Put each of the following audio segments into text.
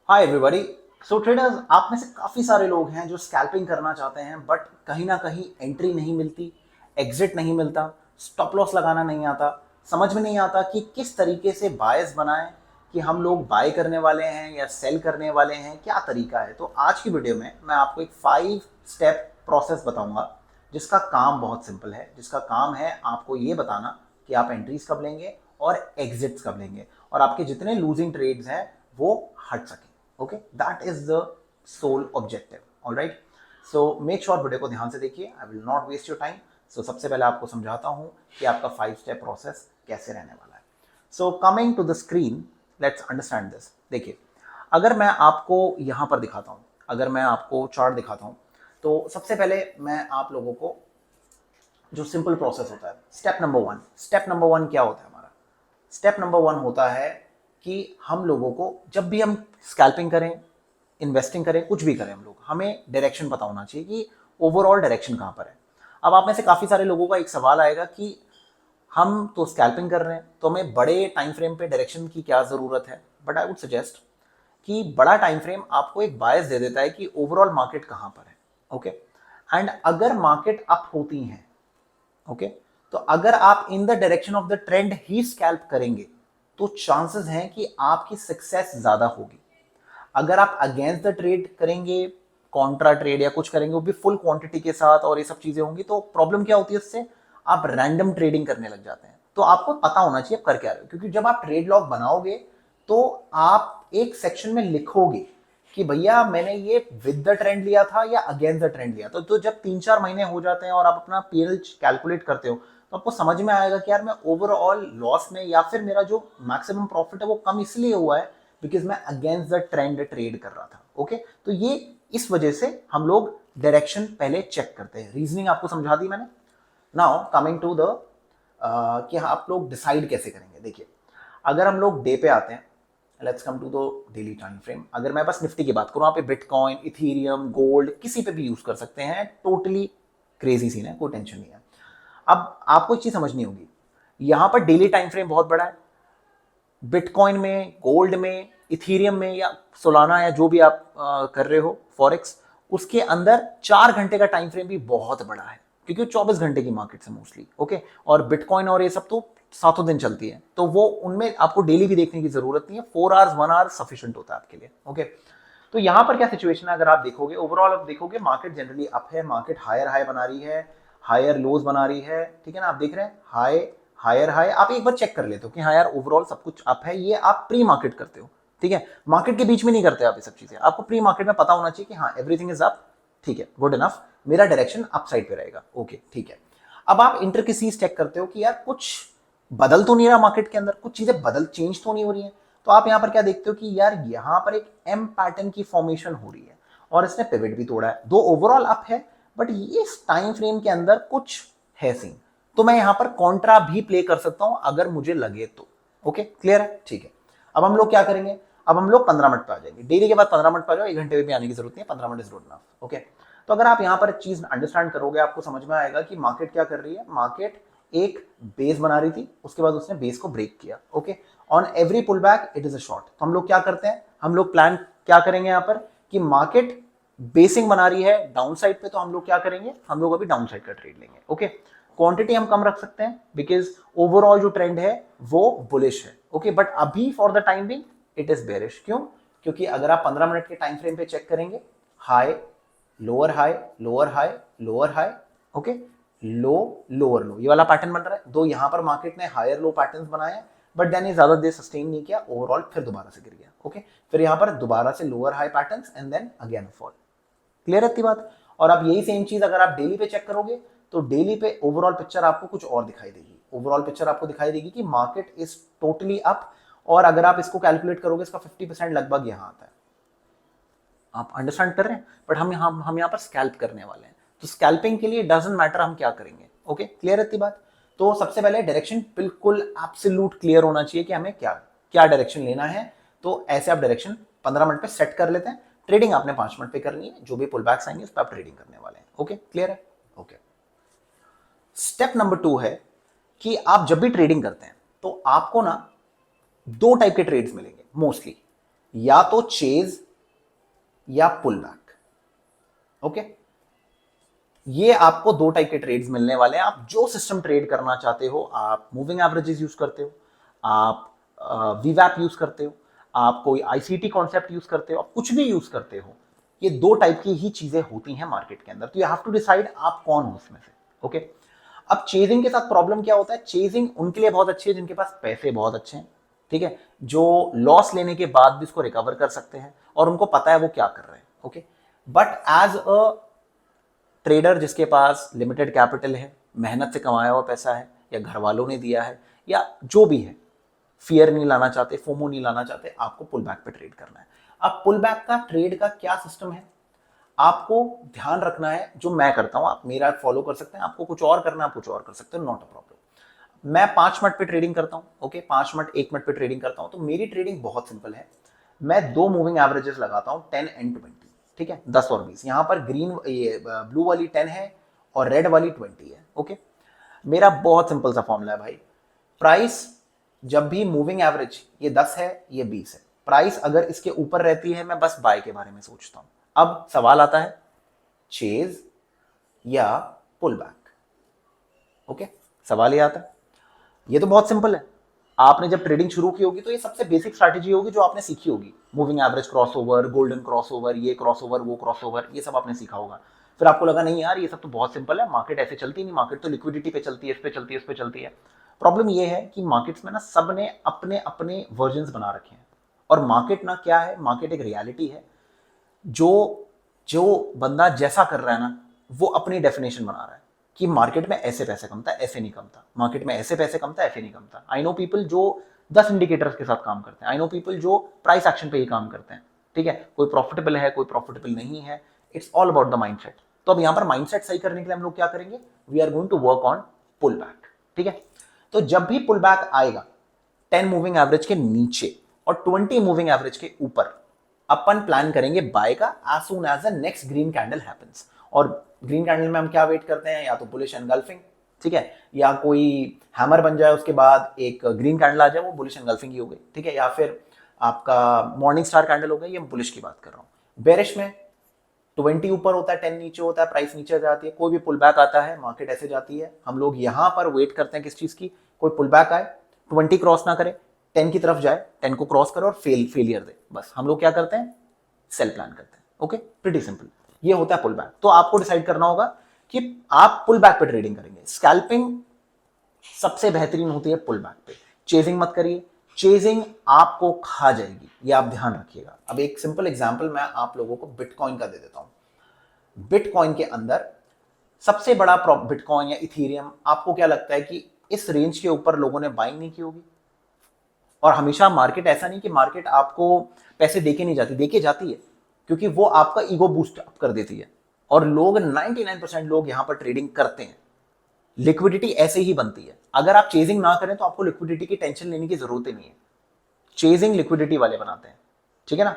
Hi everybody. सो traders, आप में से काफ़ी सारे लोग हैं जो स्कैल्पिंग करना चाहते हैं, बट कहीं ना कहीं एंट्री नहीं मिलती, एग्जिट नहीं मिलता, स्टॉप लॉस लगाना नहीं आता, समझ में नहीं आता कि किस तरीके से बायस बनाएं, कि हम लोग बाय करने वाले हैं या सेल करने वाले हैं, क्या तरीका है। तो आज की वीडियो में मैं आपको एक 5 स्टेप प्रोसेस बताऊंगा जिसका काम बहुत सिंपल है, जिसका काम है आपको ये बताना कि आप एंट्रीज कब लेंगे और एग्जिट्स कब लेंगे, और आपके जितने लूजिंग ट्रेड्स हैं वो हट सके। Okay, that is the sole objective. Alright, so make sure video को ध्यान से देखिए, I will not waste your time. So सबसे पहले आपको समझाता हूं कि आपका 5 स्टेप प्रोसेस कैसे रहने वाला है। So coming to the screen, let's understand this. देखिए, अगर मैं आपको यहां पर दिखाता हूं, अगर मैं आपको चार्ट दिखाता हूं, तो सबसे पहले मैं आप लोगों को जो सिंपल प्रोसेस होता है, स्टेप नंबर 1 क्या होता है हमारा? स्टेप नंबर 1 होता है कि हम लोगों को जब भी हम स्कैल्पिंग करें, इन्वेस्टिंग करें, कुछ भी करें, हम लोग हमें डायरेक्शन पता होना चाहिए कि ओवरऑल डायरेक्शन कहाँ पर है। अब आप में से काफ़ी सारे लोगों का एक सवाल आएगा कि हम तो स्कैल्पिंग कर रहे हैं, तो हमें बड़े टाइम फ्रेम पे डायरेक्शन की क्या ज़रूरत है? बट आई वुड सजेस्ट कि बड़ा टाइम फ्रेम आपको एक बायस दे देता है कि ओवरऑल मार्केट कहाँ पर है। ओके, एंड अगर मार्केट अप होती हैं, ओके, तो अगर आप in the direction of the trend he scalp करेंगे तो चांसेस हैं कि आपकी सक्सेस ज्यादा होगी। अगर आप अगेंस्ट द ट्रेड करेंगे, कॉन्ट्रा ट्रेड या कुछ करेंगे, वो भी फुल क्वांटिटी के साथ और ये सब चीजें होंगी, तो प्रॉब्लम क्या होती है उससे? आप रैंडम ट्रेडिंग करने लग जाते हैं। तो आपको पता होना चाहिए आप कर क्या रहे हो, क्योंकि जब आप ट्रेड लॉग बनाओगे तो आप एक सेक्शन में लिखोगे कि भैया मैंने ये विद द ट्रेंड लिया था या अगेंस्ट द ट्रेंड लिया था। तो जब 3-4 महीने हो जाते हैं और आप अपना पीएल कैलकुलेट करते हो, तो आपको समझ में आएगा कि यार मैं ओवरऑल लॉस में, या फिर मेरा जो मैक्सिमम प्रॉफिट है वो कम इसलिए हुआ है बिकॉज मैं अगेंस्ट द ट्रेंड ट्रेड कर रहा था। ओके, तो ये इस वजह से हम लोग डायरेक्शन पहले चेक करते हैं। रीजनिंग आपको समझा दी मैंने। नाउ कमिंग टू द कि आप लोग डिसाइड कैसे करेंगे। देखिए, अगर हम लोग डे पे आते हैं, let's come to the daily time frame. अगर मैं बस निफ्टी की बात करूं, आप पे बिटकॉइन, इथीरियम, गोल्ड किसी पे भी यूज कर सकते हैं, टोटली क्रेजी सीन है, कोई टेंशन नहीं है। अब आपको एक चीज समझनी होगी, यहां पर डेली टाइम फ्रेम बहुत बड़ा है। बिटकॉइन में, गोल्ड में, इथीरियम में या सोलाना या जो भी आप कर रहे हो फॉरेक्स, उसके अंदर 4 घंटे का टाइम फ्रेम भी बहुत बड़ा है, क्योंकि 24 घंटे की मार्केट है मोस्टली। ओके, और बिटकॉइन और ये सब तो सातों दिन चलती है, तो वो उनमें आपको डेली भी देखने की जरूरत नहीं है। 4 आवर्स 1 आवर सफिशियंट होता है आपके लिए। ओके, तो यहां पर क्या सिचुएशन है? अगर आप देखोगे ओवरऑल, आप देखोगे मार्केट जनरली अप है, मार्केट हायर हाई बना रही है, हायर लोज बना रही है। ठीक है ना, आप देख रहे हैं हाई हायर हाई। आप एक बार चेक कर लेते हो कि हाँ यार ओवरऑल सब कुछ अप है। ये आप प्री मार्केट करते हो, ठीक है, मार्केट के बीच में नहीं करते आप ये सब चीजें। आपको प्री मार्केट में पता होना चाहिए कि हाँ एवरीथिंग इज अप, ठीक है, गुड इनफ, मेरा डायरेक्शन अप साइड पे रहेगा। ओके, ठीक है। अब आप इंटर की चीज चेक करते हो कि यार कुछ बदल तो नहीं रहा मार्केट के अंदर, कुछ चीजें बदल चेंज तो नहीं हो रही है। तो आप यहां पर क्या देखते हो कि यार यहां पर एक एम पैटर्न की फॉर्मेशन हो रही है और इसने पिवट भी तोड़ा है। दो ओवरऑल अप है, बट ये इस टाइम फ्रेम के अंदर कुछ है सीन, तो मैं यहां पर कॉन्ट्रा भी प्ले कर सकता हूं अगर मुझे लगे तो। ओके, क्लियर है? ठीक है। अब हम लोग क्या करेंगे? अब हम लोग 15 मिनट पे आ जाएंगे। डेली के बाद 15 मिनट पे आ जाओ, 1 घंटे भी आने की जरूरत नहीं है, 15 minute is good enough. Okay, तो अगर आप यहां पर चीज अंडरस्टैंड करोगे, आपको समझ में आएगा कि मार्केट क्या कर रही है। मार्केट एक बेस बना रही थी, उसके बाद उसने बेस को ब्रेक किया। Okay, on every pull back it is a short. तो हम लोग क्या करते हैं, हम लोग प्लान क्या करेंगे यहां पर कि मार्केट बेसिंग बना रही है डाउन साइड पे, तो हम लोग क्या करेंगे, हम लोग अभी डाउन साइड का ट्रेड लेंगे। ओके, क्वांटिटी हम कम रख सकते हैं बिकॉज ओवरऑल जो ट्रेंड है वो बुलिश है। ओके, बट अभी for the time being it is bearish. क्यों? क्योंकि अगर आप 15 मिनट के टाइम फ्रेम पे चेक करेंगे, high lower high lower high lower high, okay, लो लोअर लो, ये वाला पैटर्न बन रहा है। दो यहां पर मार्केट ने हायर लो पैटर्न्स बनाए, बट देन ये ज्यादा देर सस्टेन नहीं किया, ओवरऑल फिर दोबारा से गिर गया। ओके, फिर यहां पर दोबारा से lower high patterns and then again fall. Clear है इतनी बात? और अब यही सेम चीज अगर आप डेली पे चेक करोगे, तो डेली पे ओवरऑल पिक्चर आपको कुछ और दिखाई देगी। ओवरऑल पिक्चर आपको दिखाई देगी कि मार्केट इज टोटली अप, और अगर आप इसको कैलकुलेट करोगे, इसका 50% लगभग यहां आता है। आप अंडरस्टैंड कर रहे हैं? बट हम यहाँ पर स्कैल्प करने वाले हैं, तो स्कैल्पिंग के लिए डजंट मैटर हम क्या करेंगे। ओके, क्लियर है इतनी बात? तो सबसे पहले डायरेक्शन बिल्कुल एब्सोल्यूट क्लियर होना चाहिए कि हमें क्या क्या डायरेक्शन लेना है। तो ऐसे आप डायरेक्शन 15 मिनट पे सेट कर लेते हैं। ट्रेडिंग आपने 5 मिनट पे करनी है, जो भी पुल बैक्स आएंगे उस पर आप ट्रेडिंग करने वाले हैं। ओके, क्लियर है? ओके, स्टेप नंबर 2 है कि आप जब भी ट्रेडिंग करते हैं तो आपको ना 2 टाइप के ट्रेड्स मिलेंगे मोस्टली। या तो चेज या पुल बैक। ओके, ये आपको दो टाइप के ट्रेड्स मिलने वाले हैं। आप जो सिस्टम ट्रेड करना चाहते हो, आप मूविंग एवरेजेस यूज करते हो, आप वीवैप यूज करते हो, आप कोई आईसीटी कॉन्सेप्ट यूज करते हो, आप कुछ भी यूज करते हो, ये दो टाइप की ही चीजें होती हैं मार्केट के अंदर। तो यू हैव टू डिसाइड आप कौन हो उसमें से। ओके, अब चेजिंग के साथ प्रॉब्लम क्या होता है, चेजिंग उनके लिए बहुत अच्छी है जिनके पास पैसे बहुत अच्छे हैं, ठीक है, जो लॉस लेने के बाद भी उसको रिकवर कर सकते हैं और उनको पता है वो क्या कर रहे हैं। Okay, but as a trader जिसके पास लिमिटेड कैपिटल है, मेहनत से कमाया हुआ पैसा है, या घर वालों ने दिया है, या जो भी है, फियर नहीं लाना चाहते, फोमो नहीं लाना चाहते, आपको पुल बैक पे ट्रेड करना है। अब पुल बैक का ट्रेड का क्या सिस्टम है, आपको ध्यान रखना है, जो मैं करता हूं आप मेरा फॉलो कर सकते हैं, आपको कुछ और करना है आप कुछ और कर सकते हैं, नॉट अ प्रॉब्लम। मैं 5 मिनट पे ट्रेडिंग करता हूं। ओके, 5 मिनट 1 मिनट पे ट्रेडिंग करता हूं। तो मेरी ट्रेडिंग बहुत सिंपल है, मैं दो मूविंग एवरेजेस लगाता हूं, 10 एंड 20, ठीक है, 10 और 20। यहां पर ग्रीन ये ब्लू वाली 10 है और रेड वाली 20 है। ओके, मेरा बहुत सिंपल सा फॉर्मूला है भाई, प्राइस जब भी मूविंग एवरेज ये 10 है ये 20 है, प्राइस अगर इसके ऊपर रहती है मैं बस बाय के बारे में सोचता हूं। अब सवाल आता है चेज या पुल बैक। ओके, सवाल ये आता है, ये तो बहुत सिंपल है। आपने जब ट्रेडिंग शुरू की होगी तो ये सबसे बेसिक स्ट्रैटेजी होगी जो आपने सीखी होगी, moving average crossover, golden crossover, ये क्रॉसओवर वो क्रॉसओवर, ये सब आपने सीखा होगा। फिर आपको लगा नहीं यार ये सब तो बहुत सिंपल है, मार्केट ऐसे चलती नहीं, मार्केट तो लिक्विडिटी पे चलती है, इस पे चलती है, इस पे चलती है। प्रॉब्लम ये है कि मार्केट्स में ना सब ने अपने अपने वर्जन बना रखे हैं, और मार्केट ना क्या है, मार्केट एक रियलिटी है। जो जो बंदा जैसा कर रहा है ना, वो अपनी डेफिनेशन बना रहा है कि मार्केट में ऐसे पैसे कमता है, ऐसे नहीं कमता, मार्केट में ऐसे पैसे कमता है, ऐसे नहीं कमता। आई नो पीपल जो 10 इंडिकेटर्स के साथ काम करते हैं, आई नो पीपल जो प्राइस एक्शन पे ही काम करते हैं, ठीक है, कोई प्रॉफिटेबल है कोई प्रॉफिटेबल नहीं है, it's all about the mindset. तो अब यहां पर माइंडसेट सही करने के लिए हम लोग क्या करेंगे, we are going to work on pull back, ठीक है। तो जब भी पुल बैक आएगा 10 मूविंग एवरेज के नीचे और 20 मूविंग एवरेज के ऊपर, अपन प्लान करेंगे बाय का as soon as the next green candle happens. और ग्रीन कैंडल में हम क्या वेट करते हैं, या तो बुलिश एनगल्फिंग, ठीक है, या कोई हैमर बन जाए उसके बाद एक ग्रीन कैंडल आ जाए, वो बुलिश एनगल्फिंग ही हो गई, ठीक है, या फिर आपका मॉर्निंग स्टार कैंडल हो गई, ये बुलिश की बात कर रहा हूं। बेरिश में 20 ऊपर होता है, 10 नीचे होता है, प्राइस नीचे जाती है, कोई भी पुल बैक आता है, मार्केट ऐसे जाती है, हम लोग यहां पर वेट करते हैं किस चीज की, कोई पुल बैक आए, 20 क्रॉस ना करे, 10 की तरफ जाए, 10 को क्रॉस करे और फेलियर दे, बस हम लोग क्या करते हैं, सेल प्लान करते हैं। ओके, प्रीटी सिंपल, ये होता है पुल बैक। तो आपको डिसाइड करना होगा कि आप पुल बैक पे ट्रेडिंग करेंगे। स्कैल्पिंग सबसे बेहतरीन होती है पुल बैक पे, चेजिंग मत करिए, चेजिंग आपको खा जाएगी, ये आप ध्यान रखिएगा। अब एक सिंपल एग्जांपल मैं आप लोगों को बिटकॉइन का दे देता हूं। बिटकॉइन के अंदर सबसे बड़ा बिटकॉइन या इथेरियम, आपको क्या लगता है कि इस रेंज के ऊपर लोगों ने बाइंग नहीं की होगी? और हमेशा मार्केट ऐसा नहीं कि मार्केट आपको पैसे देके नहीं जाती, देके जाती है, क्योंकि वो आपका ईगो बूस्ट अप कर देती है। और लोग 99% लोग यहां पर ट्रेडिंग करते हैं, लिक्विडिटी ऐसे ही बनती है। अगर आप चेजिंग ना करें तो आपको लिक्विडिटी की टेंशन लेने की जरूरत ही नहीं है, चेजिंग लिक्विडिटी वाले बनाते हैं, ठीक है ना।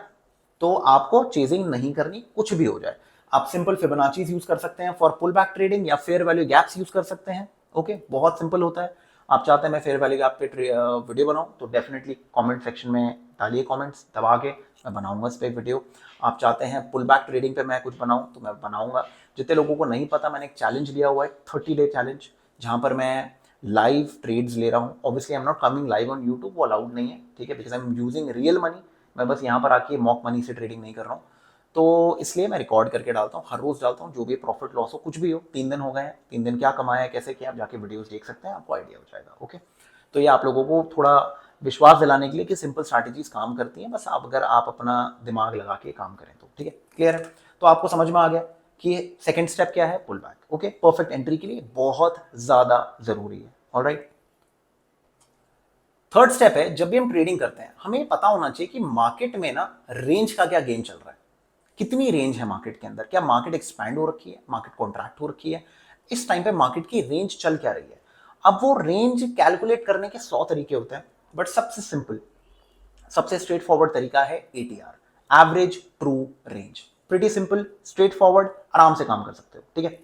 तो आपको चेजिंग नहीं करनी, कुछ भी हो जाए। आप सिंपल फिबोनाचीज यूज कर सकते हैं फॉर पुल बैक ट्रेडिंग, या फेयर वैल्यू गैप्स यूज कर सकते हैं। ओके, बहुत सिंपल होता है। आप चाहते हैं मैं फेयर वैल्यू गैप पे वीडियो बनाऊं तो डेफिनेटली कमेंट सेक्शन में डालिए, कमेंट्स दबा के, मैं बनाऊंगा इस पर वीडियो। आप चाहते हैं पुल बैक ट्रेडिंग पे मैं कुछ बनाऊं तो मैं बनाऊंगा। जितने लोगों को नहीं पता, मैंने एक चैलेंज लिया हुआ है, 30 डे चैलेंज, जहां पर मैं लाइव ट्रेड्स ले रहा हूं। Obviously I am not coming live on YouTube, वो अलाउड नहीं है, ठीक है, because I am using real money. मैं बस यहाँ पर आके मॉक मनी से ट्रेडिंग नहीं कर रहा हूँ, तो इसलिए मैं रिकॉर्ड करके डालता हूँ, हर रोज डालता हूँ, जो भी प्रॉफिट लॉस हो, कुछ भी हो। 3 दिन हो गए हैं, 3 दिन क्या कमाया है, कैसे किया, आप जाके वीडियोस देख सकते हैं, आपको आइडिया हो जाएगा। ओके, तो ये आप लोगों को थोड़ा विश्वास दिलाने के लिए कि सिंपल स्ट्रैटेजीज काम करती हैं, बस आप अगर आप अपना दिमाग लगा के काम करें तो, ठीक है, क्लियर है। तो आपको समझ में आ गया कि सेकंड स्टेप क्या है, pull back. Okay, perfect entry के लिए बहुत ज्यादा जरूरी है। ऑलराइट, थर्ड स्टेप है, जब भी हम ट्रेडिंग करते हैं हमें पता होना चाहिए कि मार्केट में ना रेंज का क्या गेम चल रहा है, कितनी रेंज है मार्केट के अंदर, क्या मार्केट एक्सपैंड हो रखी है, मार्केट कॉन्ट्रैक्ट हो रखी है, इस टाइम पे मार्केट की रेंज चल क्या रही है। अब वो रेंज कैलकुलेट करने के 100 तरीके होते हैं, बट सबसे सिंपल, सबसे स्ट्रेट फॉरवर्ड तरीका है ATR, average true range. Pretty simple, straight forward, आराम से काम कर सकते हो, ठीक है।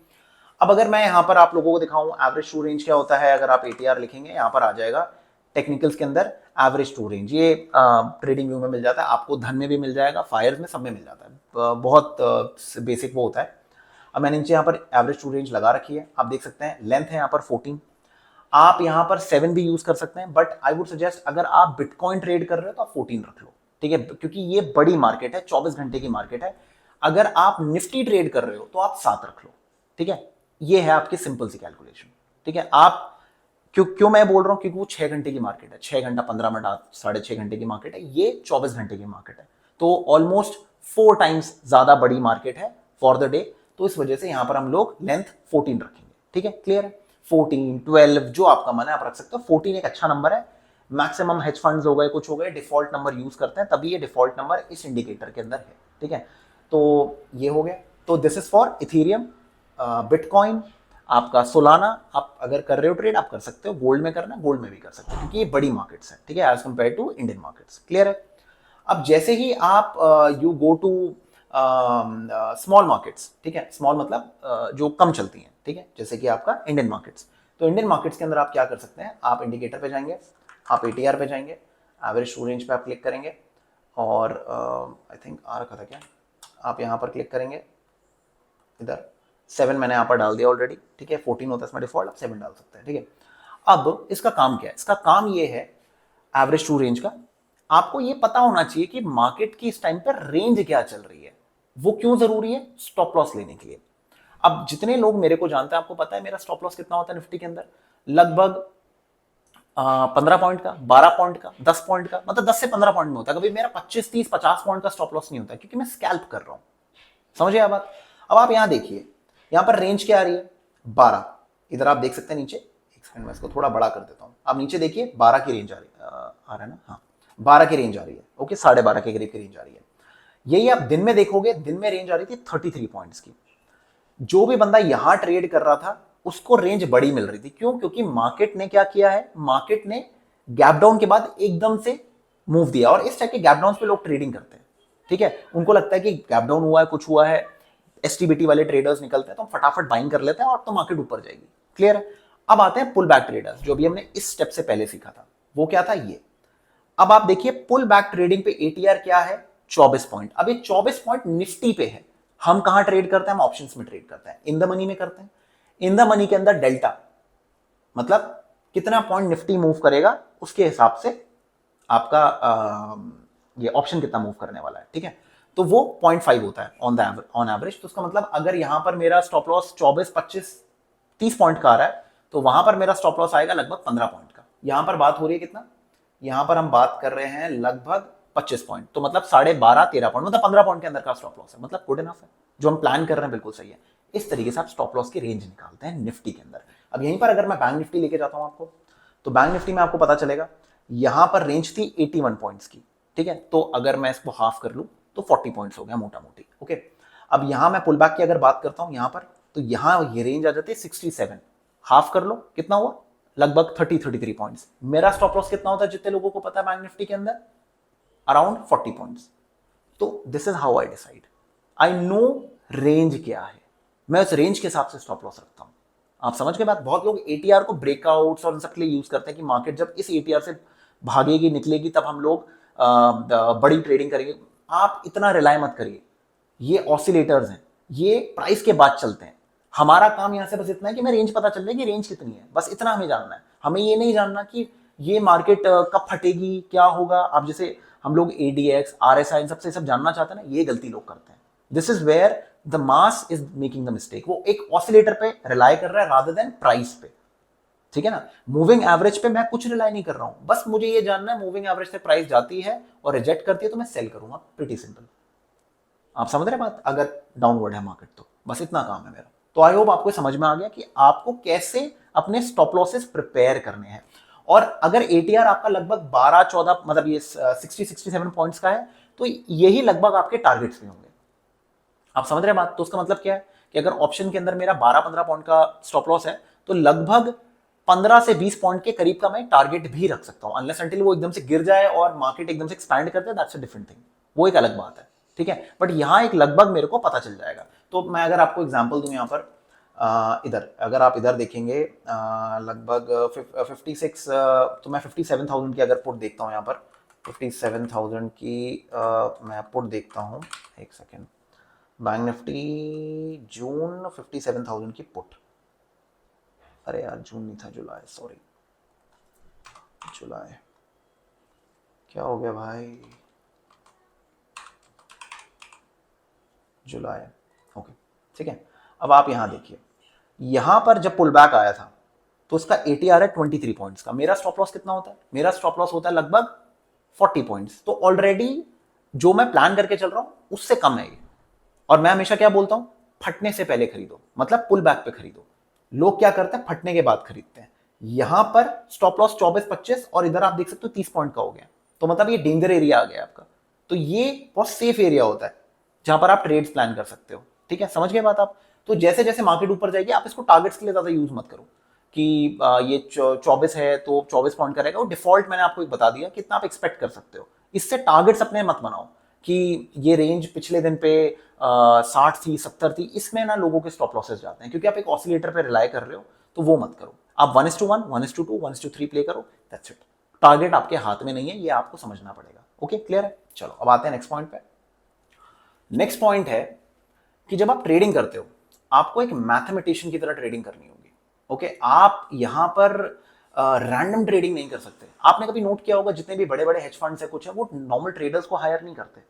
अब अगर मैं यहां पर आप लोगों को दिखाऊं एवरेज ट्रू रेंज क्या होता है, अगर आप एटीआर लिखेंगे यहां पर आ जाएगा टेक्निकल्स के अंदर एवरेज टू रेंज, ये ट्रेडिंग व्यू में मिल जाता है आपको, धन में भी मिल जाएगा, फायर्स में, सब में मिल जाता है, बहुत बेसिक वो होता है। अब मैंने नीचे यहाँ पर एवरेज टू रेंज लगा रखी है, आप देख सकते हैं लेंथ है यहाँ पर 14, आप यहाँ पर 7 भी यूज कर सकते हैं, बट आई वुड सजेस्ट अगर आप बिटकॉइन ट्रेड कर रहे हो तो आप 14 रख लो, ठीक है, क्योंकि ये बड़ी मार्केट है, 24 घंटे की मार्केट है। अगर आप निफ्टी ट्रेड कर रहे हो तो आप 7 रख लो, ठीक है। ये है आपकी सिंपल सी कैलकुलेशन, ठीक है। आप क्यों मैं बोल रहा हूं, क्योंकि वो 6 घंटे की मार्केट है, 6 घंटा 15 मिनट 6.5 घंटे की मार्केट है, ये 24 घंटे की मार्केट है, तो ऑलमोस्ट 4 टाइम्स ज्यादा बड़ी मार्केट है फॉर द डे, तो इस वजह से यहां पर हम लोग लेंथ 14 रखेंगे, ठीक है, क्लियर है। 14, 12 जो आपका मन है आप रख सकते हो, 14 एक अच्छा नंबर है। मैक्सिमम हेज फंड्स हो गए, कुछ हो गए, डिफॉल्ट नंबर यूज करते हैं, तभी ये डिफॉल्ट नंबर इस इंडिकेटर के अंदर है, ठीक है। तो ये हो गया, तो this is for Ethereum. Bitcoin आपका सोलाना आप अगर कर रहे हो ट्रेड आप कर सकते हो, गोल्ड में करना गोल्ड में भी कर सकते हो, क्योंकि ये बड़ी मार्केट्स है, ठीक है, as compare to Indian markets, clear है। अब जैसे ही आप you go to small markets, ठीक है, स्मॉल मतलब जो कम चलती हैं, ठीक है, जैसे कि आपका इंडियन मार्केट्स, तो इंडियन मार्केट्स के अंदर आप क्या कर सकते हैं, आप इंडिकेटर पे जाएंगे, आप एटीआर पे जाएंगे, एवरेज टू रेंज पे आप क्लिक करेंगे, और आई थिंक आ रखा था क्या, आप यहाँ पर क्लिक करेंगे, इधर 7 मैंने यहाँ पर डाल दिया ऑलरेडी, ठीक है, 14 होता है इसमें डिफॉल्ट, आप 7 डाल सकते हैं, ठीक है। अब इसका काम क्या है, इसका काम ये है एवरेज टू रेंज का, आपको ये पता होना चाहिए कि मार्केट की इस टाइम पर रेंज क्या चल रही है, वो क्यों जरूरी है, स्टॉप लॉस लेने के लिए। अब जितने लोग मेरे को जानते हैं आपको पता है मेरा स्टॉप लॉस कितना होता है निफ्टी के अंदर, लगभग 15 पॉइंट का, 12 पॉइंट का, 10 पॉइंट का, मतलब 10 से 15 पॉइंट में होता है, कभी मेरा 25, 30, 50 पॉइंट का स्टॉप लॉस नहीं होता, क्योंकि मैं स्कैल्प कर रहा हूं, समझिए आप बात। अब आप यहां देखिए, यहां पर रेंज क्या आ रही है, 12, इधर आप देख सकते हैं नीचे, एक सेकंड में इसको थोड़ा बड़ा कर देता हूं, आप नीचे देखिए 12 की रेंज आ रही है, आ रहा है ना, हाँ 12 की रेंज आ रही है, ओके, 12.5 के करीब की रेंज आ रही है। यही आप दिन में देखोगे, दिन में रेंज आ रही थी 33 पॉइंट्स की, जो भी बंदा यहां ट्रेड कर रहा था उसको रेंज बड़ी मिल रही थी, क्यों, क्योंकि मार्केट ने क्या किया है, मार्केट ने गैप डाउन के बाद एकदम से मूव दिया, और इस टाइप के गैप डाउन पे लोग ट्रेडिंग करते हैं, ठीक है, उनको लगता है कि गैप डाउन हुआ है, कुछ हुआ है, एसटीबीटी वाले ट्रेडर्स निकलते हैं तो फटाफट बाइंग कर लेते हैं और तो मार्केट ऊपर जाएगी, क्लियर है। अब आते हैं पुल बैक ट्रेडर्स, जो भी हमने इस स्टेप से पहले सीखा था, वो क्या था ये। अब आप देखिए पुल बैक ट्रेडिंग पे एटीआर क्या है, 24 पॉइंट। अब ये 24 पॉइंट निफ्टी पे है, हम कहां ट्रेड करते हैं, हम ऑप्शंस में ट्रेड करते हैं, इन द मनी में करते हैं। इन द मनी के अंदर डेल्टा मतलब कितना पॉइंट निफ्टी मूव करेगा उसके हिसाब से आपका ये ऑप्शन कितना मूव करने वाला है, ठीक है, तो वो 0.5 होता है ऑन एवरेज। तो उसका मतलब अगर यहां पर मेरा स्टॉप लॉस 24, 25, 30 पॉइंट का आ रहा है, तो वहां पर मेरा स्टॉप लॉस आएगा लगभग 15 पॉइंट का। यहां पर बात हो रही है कितना, यहां पर हम बात कर रहे हैं लगभग 25 पॉइंट, तो मतलब 12.5, 13 पॉइंट, मतलब 15 पॉइंट के अंदर का स्टॉप लॉस है, मतलब गुड इनफ है, जो हम प्लान कर रहे हैं बिल्कुल सही है। इस तरीके से आप स्टॉप लॉस की रेंज निकालते हैं निफ्टी के अंदर। अब यहीं पर अगर मैं बैंक निफ्टी लेके जाता हूं आपको, तो बैंक निफ्टी में आपको पता चलेगा यहां पर रेंज थी 81 पॉइंट्स की, ठीक है, तो अगर मैं इसको हाफ कर लूं तो 40 पॉइंट्स हो गया मोटा मोटी, ओके। अब यहां मैं पुल बैक की अगर बात करता हूं यहां पर, तो यहां ये रेंज आ जाती है 67, हाफ कर लो कितना हुआ, लगभग 33 पॉइंट्स। मेरा स्टॉप लॉस कितना होता है जितने लोगों को पता है बैंक निफ्टी के अंदर, अराउंड 40 पॉइंट्स। तो this is how I decide, I know range क्या है, मैं उस रेंज के हिसाब से स्टॉप लॉस रखता हूं। आप समझ गए बात। बहुत लोग एटीआर को ब्रेकआउट्स और इन सब के लिए यूज करते हैं कि मार्केट जब इस एटीआर से भागेगी निकलेगी तब हम लोग बड़ी ट्रेडिंग करेंगे। आप इतना रिलाय मत करिए, ये ऑसिलेटर्स हैं, ये प्राइस के बाद चलते हैं। हमारा काम यहां से बस इतना है कि हमें रेंज पता चल रही है कि रेंज कितनी है, बस इतना हमें जानना है। हमें ये नहीं जानना कि ये मार्केट कब फटेगी, क्या होगा। आप जैसे हम लोग एडीएक्स, आरएसआई इन सबसे सब जानना चाहते हैं ना, ये गलती लोग करते हैं। This is where the mass is making the mistake. वो एक ऑसिलेटर पे रिलाय कर रहा है रादर देन प्राइस पे, ठीक है ना। मूविंग एवरेज पे मैं कुछ रिलाय नहीं कर रहा हूं, बस मुझे ये जानना है मूविंग एवरेज से प्राइस जाती है और रिजेक्ट करती है तो मैं सेल करूंगा, प्रीटी सिंपल। आप समझ रहे बात, अगर डाउनवर्ड है मार्केट तो बस इतना काम है मेरा। तो आई होप आपको समझ में आ गया कि आपको कैसे अपने स्टॉप लॉसेस प्रिपेयर करने हैं। और अगर एटीआर आपका लगभग 12-14 मतलब ये 60-67 पॉइंट्स का है, तो यही लगभग आपके टारगेट्स भी होंगे। आप समझ रहे हैं बात। तो उसका मतलब क्या है कि अगर ऑप्शन के अंदर मेरा 12-15 पॉइंट का स्टॉप लॉस है, तो लगभग 15 से 20 पॉइंट के करीब का मैं टारगेट भी रख सकता हूं, अनलेस अनटिल वो एकदम से गिर जाए और मार्केट एकदम से एक्सपैंड कर दे, दैट्स अ डिफरेंट थिंग, वो एक अलग बात है, ठीक है। बट यहां एक लगभग मेरे को पता चल जाएगा। तो मैं अगर आपको एग्जांपल दूं यहां पर, इधर अगर आप इधर देखेंगे लगभग 56, तो मैं 57,000 की अगर पुट देखता हूँ यहाँ पर, 57,000 की मैं पुट देखता हूँ, एक सेकेंड, बैंक निफ्टी जून 57,000 की पुट, अरे यार जून नहीं था, जुलाई, सॉरी जुलाई, क्या हो गया भाई, जुलाई, ओके ठीक है। अब आप यहाँ देखिए, यहाँ पर जब पुल बैक आया था तो उसका एटीआर है 23 पॉइंट्स का, मेरा स्टॉप लॉस कितना होता है, मेरा स्टॉप लॉस होता है लगभग 40 पॉइंट्स, तो ऑलरेडी जो मैं प्लान करके चल रहा हूं उससे कम है ये। और मैं हमेशा क्या बोलता हूं, फटने से पहले खरीदो, मतलब पुल बैक पे खरीदो। लोग क्या करते हैं, फटने के बाद खरीदते हैं। यहां पर स्टॉप लॉस 24-25 और इधर आप देख सकते हो 30 पॉइंट का हो गया, तो मतलब ये डेंजर एरिया आ गया आपका। तो ये बहुत सेफ एरिया होता है जहां पर आप ट्रेड्स प्लान कर सकते हो, ठीक है, समझ गए बात आप। तो जैसे जैसे मार्केट ऊपर जाएगी आप इसको टारगेट्स के लिए ज्यादा यूज मत करो कि ये 24 है तो 24 पॉइंट का रहेगा, वो डिफॉल्ट मैंने आपको एक बता दिया कितना आप एक्सपेक्ट कर सकते हो। इससे टारगेट्स अपने मत बनाओ कि ये रेंज पिछले दिन पे 60 थी 70 थी, इसमें ना लोगों के स्टॉप लॉसेस जाते हैं, क्योंकि आप एक ऑसिलेटर पे रिलाई कर रहे हो, तो वो मत करो। आप 1:1, 1:2, 1:3 प्ले करो, दैट्स इट। टारगेट आपके हाथ में नहीं है, ये आपको समझना पड़ेगा। ओके, क्लियर है। चलो अब आते हैं नेक्स्ट पॉइंट पे। नेक्स्ट पॉइंट है कि जब आप ट्रेडिंग करते हो आपको एक मैथमेटिशियन की तरह ट्रेडिंग करनी होगी। ओके, आप यहां पर रैंडम ट्रेडिंग नहीं कर सकते। आपने कभी नोट किया होगा जितने भी बड़े बड़े हेज फंड्स है कुछ है, वो नॉर्मल ट्रेडर्स को हायर नहीं करते,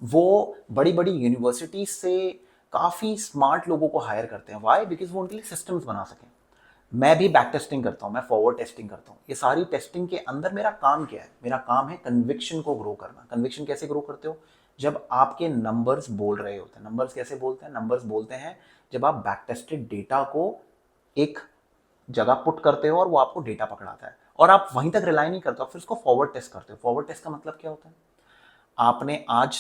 वो बड़ी बड़ी यूनिवर्सिटी से काफी स्मार्ट लोगों को हायर करते हैं। वाई? बिकॉज वो उनके लिए सिस्टम्स बना सकें। मैं भी बैक टेस्टिंग करता हूं, मैं फॉरवर्ड टेस्टिंग करता हूं। ये सारी टेस्टिंग के अंदर मेरा काम क्या है, मेरा काम है कन्विक्शन को ग्रो करना। कन्विक्शन कैसे ग्रो करते हो, जब आपके नंबर्स बोल रहे होते हैं। नंबर्स कैसे बोलते हैं, नंबर्स बोलते हैं जब आप बैक टेस्टेड डेटा को एक जगह पुट करते हो और वो आपको डेटा पकड़ाता है, और आप वहीं तक रिलाई नहीं करते हो, फिर उसको फॉरवर्ड टेस्ट करते हो। फॉरवर्ड टेस्ट का मतलब क्या होता है, आपने आज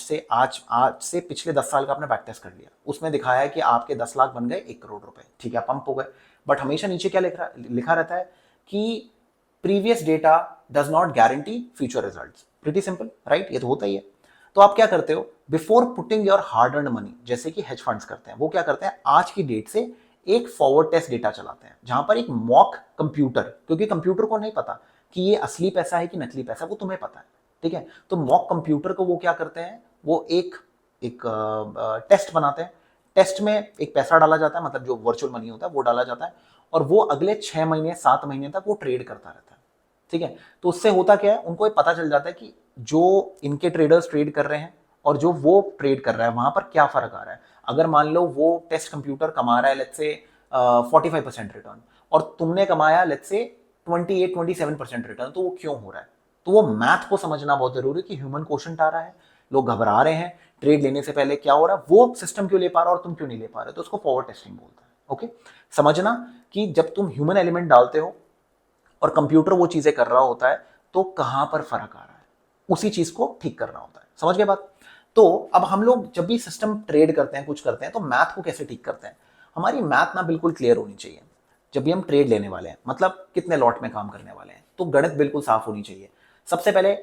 से पिछले 10 साल का आपने बैक टेस्ट कर लिया, उसमें दिखाया है कि आपके 10 लाख बन गए 1 करोड़ रुपए, ठीक है, पंप हो गए। बट हमेशा नीचे क्या लिखा रहता है कि previous data does not guarantee future results. Pretty simple, right, ये तो होता ही है। तो आप क्या करते हो, before putting your hard earn money, जैसे कि हेज फंड्स करते हैं, वो क्या करते हैं, आज की डेट से एक फॉरवर्ड टेस्ट डेटा चलाते हैं, जहां पर एक मॉक कंप्यूटर, क्योंकि कंप्यूटर को नहीं पता कि ये असली पैसा है कि नकली पैसा, वो तुम्हें पता है, ठीक है। तो मॉक कंप्यूटर को वो क्या करते हैं, वो एक एक टेस्ट बनाते हैं। टेस्ट में एक पैसा डाला जाता है, मतलब जो वर्चुअल मनी होता है वो डाला जाता है, और वो अगले 6 महीने 7 महीने तक वो ट्रेड करता रहता है, ठीक है। तो उससे होता क्या है, उनको ये पता चल जाता है कि जो इनके ट्रेडर्स ट्रेड कर रहे हैं और जो वो ट्रेड कर रहा है वहां पर क्या फर्क आ रहा है। अगर मान लो वो टेस्ट कंप्यूटर कमा रहा है लेट्स से 45% रिटर्न, और तुमने कमाया लेट्स से 28-27% रिटर्न, तो वो क्यों हो रहा है। तो वो मैथ को समझना बहुत जरूरी है कि ह्यूमन क्वोशंट आ रहा है, लोग घबरा रहे हैं ट्रेड लेने से पहले, क्या हो रहा है, वो सिस्टम क्यों ले पा रहा है और तुम क्यों नहीं ले पा रहे, तो उसको फॉरवर्ड टेस्टिंग बोलता है। ओके, समझना कि जब तुम ह्यूमन एलिमेंट डालते हो और कंप्यूटर वो चीजें कर रहा होता है, तो कहां पर फर्क आ रहा है, उसी चीज को ठीक करना होता है। समझ गए बात। तो अब हम लोग जब भी सिस्टम ट्रेड करते हैं, कुछ करते हैं, तो मैथ को कैसे ठीक करते हैं, हमारी मैथ ना बिल्कुल क्लियर होनी चाहिए। जब भी हम ट्रेड लेने वाले हैं, मतलब कितने लॉट में काम करने वाले हैं, तो गणित बिल्कुल साफ होनी चाहिए। सबसे पहले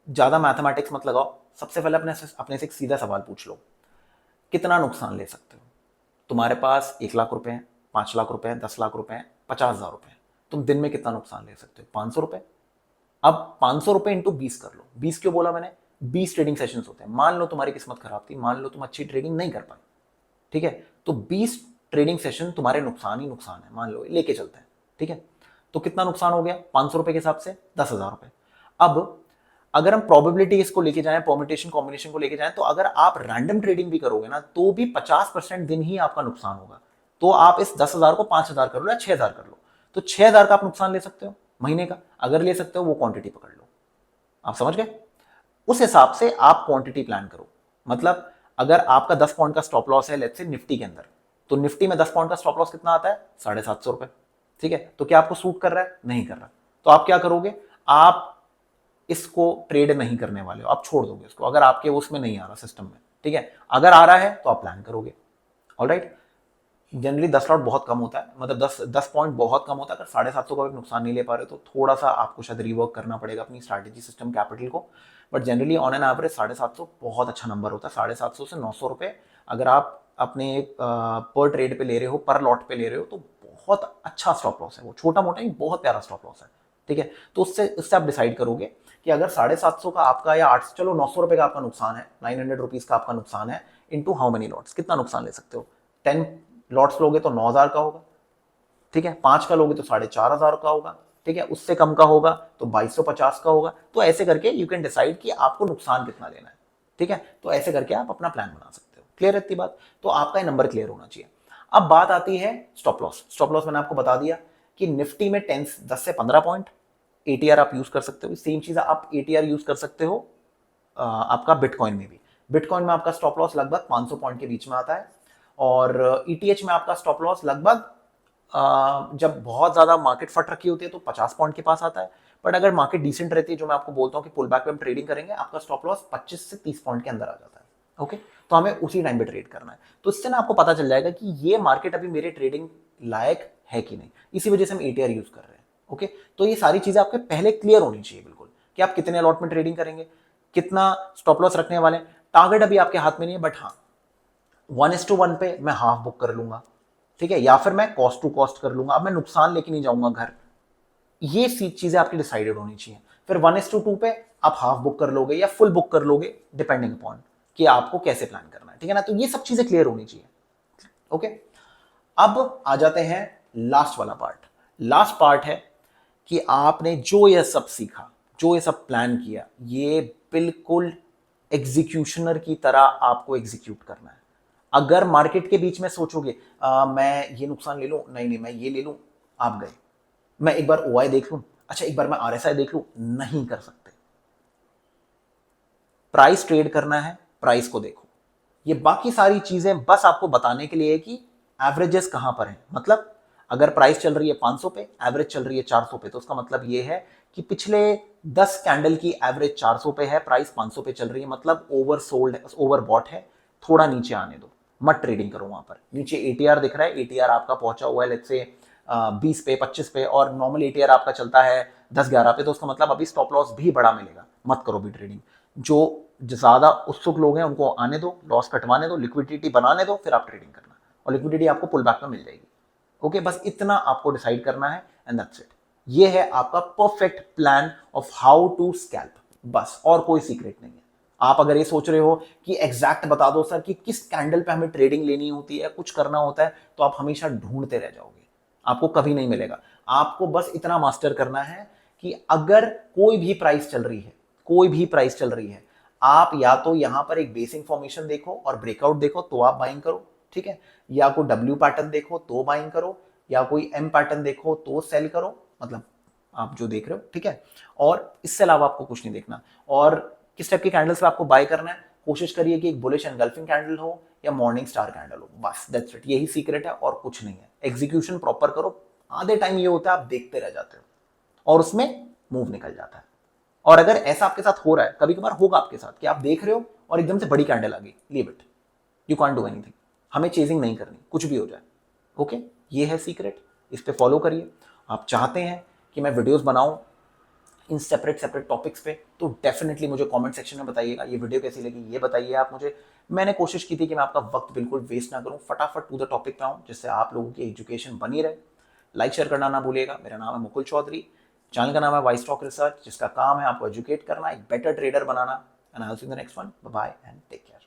ज्यादा मैथमेटिक्स मत लगाओ, सबसे पहले अपने से एक सीधा सवाल पूछ लो, कितना नुकसान ले सकते हो। तुम्हारे पास 1 लाख रुपए हैं, 5 लाख रुपए हैं, 10 लाख रुपए हैं, 50,000 रुपए हैं, तुम दिन में कितना नुकसान ले सकते हो, 500 रुपए। अब 500 रुपए इंटू 20 कर लो। 20 क्यों बोला मैंने, 20 ट्रेडिंग सेशंस होते हैं। मान लो तुम्हारी किस्मत खराब थी, मान लो तुम अच्छी ट्रेडिंग नहीं कर पाए, ठीक है, तो 20 ट्रेडिंग सेशन तुम्हारे नुकसान ही नुकसान है, मान लो लेके चलते हैं, ठीक है। तो कितना नुकसान हो गया 500 रुपए के हिसाब से, 10,000 रुपए। अब अगर हम प्रोबेबिलिटी इसको लेके जाएं, परम्यूटेशन कॉम्बिनेशन को लेके जाएं, तो अगर आप रैंडम ट्रेडिंग भी करोगे ना, तो भी 50% दिन ही आपका नुकसान होगा। तो आप इस 10,000 को 5,000 कर लो या 6,000 कर लो, तो 6,000 का आप नुकसान ले सकते हो महीने का। अगर ले सकते हो वो क्वांटिटी पकड़ लो। आप समझ गए, उस हिसाब से आप क्वांटिटी प्लान करो। मतलब अगर आपका 10 पॉइंट का स्टॉप लॉस है लेट्स से निफ्टी के अंदर, तो निफ्टी में 10 पॉइंट का स्टॉप लॉस कितना आता है, 750 रुपए, ठीक है। तो क्या आपको सूट कर रहा है, नहीं कर रहा, तो आप क्या करोगे, आप इसको ट्रेड नहीं करने वाले हो, आप छोड़ दोगे इसको, अगर आपके उसमें नहीं आ रहा सिस्टम में, ठीक है। अगर आ रहा है तो आप प्लान करोगे। ऑलराइट, जनरली 10 लॉट बहुत कम होता है, मतलब 10 पॉइंट बहुत कम होता है। अगर 750 का भी नुकसान नहीं ले पा रहे तो थोड़ा सा आपको शायद रिवर्क करना पड़ेगा अपनी स्ट्रैटेजी, सिस्टम, कैपिटल को। But generally on an average 750 बहुत अच्छा नंबर होता है। 750 से 900 रुपए अगर आप अपने पर ट्रेड पे ले रहे हो, पर लॉट पे ले रहे हो, तो बहुत अच्छा स्टॉप लॉस है वो, छोटा मोटा ही बहुत प्यारा स्टॉप लॉस है। ठीक है, तो उससे आप डिसाइड करोगे कि अगर 750 का आपका या 8, चलो 900 रुपए का आपका नुकसान है, 900 रुपीज का आपका नुकसान है, इनटू हाउ मेनी लॉट्स, कितना नुकसान ले सकते हो? 10 लॉट्स लोगे तो 9,000 का होगा। ठीक है, 5 का लोगे तो 4,500 का होगा। ठीक है, उससे कम का होगा तो 2250 का होगा। तो ऐसे करके यू कैन डिसाइड कि आपको नुकसान कितना लेना है। ठीक है, तो ऐसे करके आप अपना प्लान बना सकते हो। क्लियर है इतनी बात? तो आपका नंबर क्लियर होना चाहिए। अब बात आती है स्टॉप लॉस। स्टॉप लॉस मैंने आपको बता दिया कि निफ्टी में 10 से 15 पॉइंट एटीआर आप यूज कर सकते हो। सेम चीज आप एटीआर यूज कर सकते हो आपका बिटकॉइन में भी। बिटकॉइन में आपका स्टॉप लॉस लगभग 500 पॉइंट के बीच में आता है, और ईटीएच में आपका स्टॉप लॉस लगभग जब बहुत ज्यादा मार्केट फट रखी होती है तो 50 पॉइंट के पास आता है। बट अगर मार्केट डिसेंट रहती है, जो मैं आपको बोलता हूँ कि पुल बैक पे हम ट्रेडिंग करेंगे, आपका स्टॉप लॉस 25 से 30 पॉइंट के अंदर आ जाता है। ओके, तो हमें उसी टाइम पे ट्रेड करना है। तो इससे ना आपको पता चल जाएगा कि ये मार्केट अभी मेरे ट्रेडिंग लायक है कि नहीं। इसी वजह से हम एटीआर यूज कर रहे हैं। ओके, तो ये सारी चीजें आपके पहले क्लियर होनी चाहिए बिल्कुल, कि आप कितने लॉट में ट्रेडिंग करेंगे, कितना स्टॉप लॉस रखने वाले। टारगेट अभी आपके हाथ में नहीं है, बट हाँ 1:1 पे मैं हाफ बुक कर लूंगा। ठीक है, या फिर मैं कॉस्ट टू कॉस्ट कर लूंगा। अब मैं नुकसान लेके नहीं जाऊंगा घर। ये चीजें आपकी डिसाइडेड होनी चाहिए। फिर 1:2 पे आप हाफ बुक कर लोगे या फुल बुक कर लोगे, डिपेंडिंग अपॉन कि आपको कैसे प्लान करना है। ठीक है ना, तो ये सब चीजें क्लियर होनी चाहिए। ओके, अब आ जाते हैं लास्ट वाला पार्ट। लास्ट पार्ट है कि आपने जो ये सब सीखा, जो ये सब प्लान किया, ये बिल्कुल एग्जीक्यूशनर की तरह आपको एग्जीक्यूट करना है। अगर मार्केट के बीच में सोचोगे मैं ये नुकसान ले लूं, नहीं नहीं मैं ये ले लूं, आप गए। मैं एक बार ओआई देख लूं, अच्छा एक बार मैं आरएसआई देख लूं, नहीं कर सकते। प्राइस ट्रेड करना है, प्राइस को देखो। ये बाकी सारी चीजें बस आपको बताने के लिए है कि एवरेजेस कहां पर है। मतलब अगर प्राइस चल रही है 500 पे, एवरेज चल रही है 400 पे, तो उसका मतलब ये है कि पिछले 10 कैंडल की एवरेज 400 पे है, प्राइस 500 पे चल रही है, मतलब ओवर सोल्ड है, ओवर बॉट है। थोड़ा नीचे आने दो, मत ट्रेडिंग करो वहां पर। नीचे एटीआर दिख रहा है, एटीआर आपका पहुंचा हुआ है लेट्स से 20 पे, 25 पे, और नॉर्मल एटीआर आपका चलता है 10-11 पे, तो उसका मतलब अभी स्टॉप लॉस भी बड़ा मिलेगा। मत करो भी ट्रेडिंग। जो ज्यादा उत्सुक लोग हैं उनको आने दो, लॉस कटवाने दो, लिक्विडिटी बनाने दो, फिर आप ट्रेडिंग करना, और लिक्विडिटी आपको पुल बैक में मिल जाएगी। ओके, बस इतना आपको डिसाइड करना है, एंड दैट्स इट। ये है आपका perfect plan of how to scalp, बस, और कोई सीक्रेट नहीं है। आप अगर ये सोच रहे हो कि एग्जैक्ट बता दो सर कि किस कैंडल पे हमें ट्रेडिंग लेनी होती है, कुछ करना होता है, तो आप हमेशा ढूंढते रह जाओगे, आपको कभी नहीं मिलेगा। आपको बस इतना मास्टर करना है कि अगर कोई भी प्राइस चल रही है, कोई भी प्राइस चल रही है, आप या तो यहां पर एक बेसिक फॉर्मेशन देखो और ब्रेकआउट देखो तो आप बाइंग करो। ठीक है, या कोई डब्ल्यू पैटर्न देखो तो बाइंग करो, या कोई एम पैटर्न देखो तो सेल करो, मतलब आप जो देख रहे हो। ठीक है, और इससे अलावा आपको कुछ नहीं देखना। और किस टाइप के कैंडल्स पे आपको बाय करना है, कोशिश करिए कि एक बुलिश एनगल्फिंग कैंडल हो या मॉर्निंग स्टार कैंडल हो, बस दैट्स इट। यही सीक्रेट है और कुछ नहीं है। एग्जीक्यूशन प्रॉपर करो। आधे टाइम ये होता है आप देखते रह जाते हो और उसमें मूव निकल जाता है। और अगर ऐसा आपके साथ हो रहा है, कभी कभार होगा आपके साथ कि आप देख रहे हो और एकदम से बड़ी कैंडल आ गई, leave it, you can't do anything. हमें चेजिंग नहीं करनी, कुछ भी हो जाए। ओके, ये है सीक्रेट, इस पे फॉलो करिए। आप चाहते हैं कि मैं वीडियोस बनाऊं इन सेपरेट सेपरेट टॉपिक्स पे, तो डेफिनेटली मुझे कमेंट सेक्शन में बताइएगा। ये वीडियो कैसी लगी ये बताइए आप मुझे। मैंने कोशिश की थी कि मैं आपका वक्त बिल्कुल वेस्ट ना करूं, फटाफट टू द टॉपिक पे आऊं, जिससे आप लोगों की एजुकेशन बनी रहे। लाइक शेयर करना ना भूलिएगा। मेरा नाम है मुकुल चौधरी, चैनल का नाम है वाइस टॉक रिसर्च, जिसका काम है आपको एजुकेट करना, एक बेटर ट्रेडर बनाना। And I will see you in the next one. Bye bye and take care.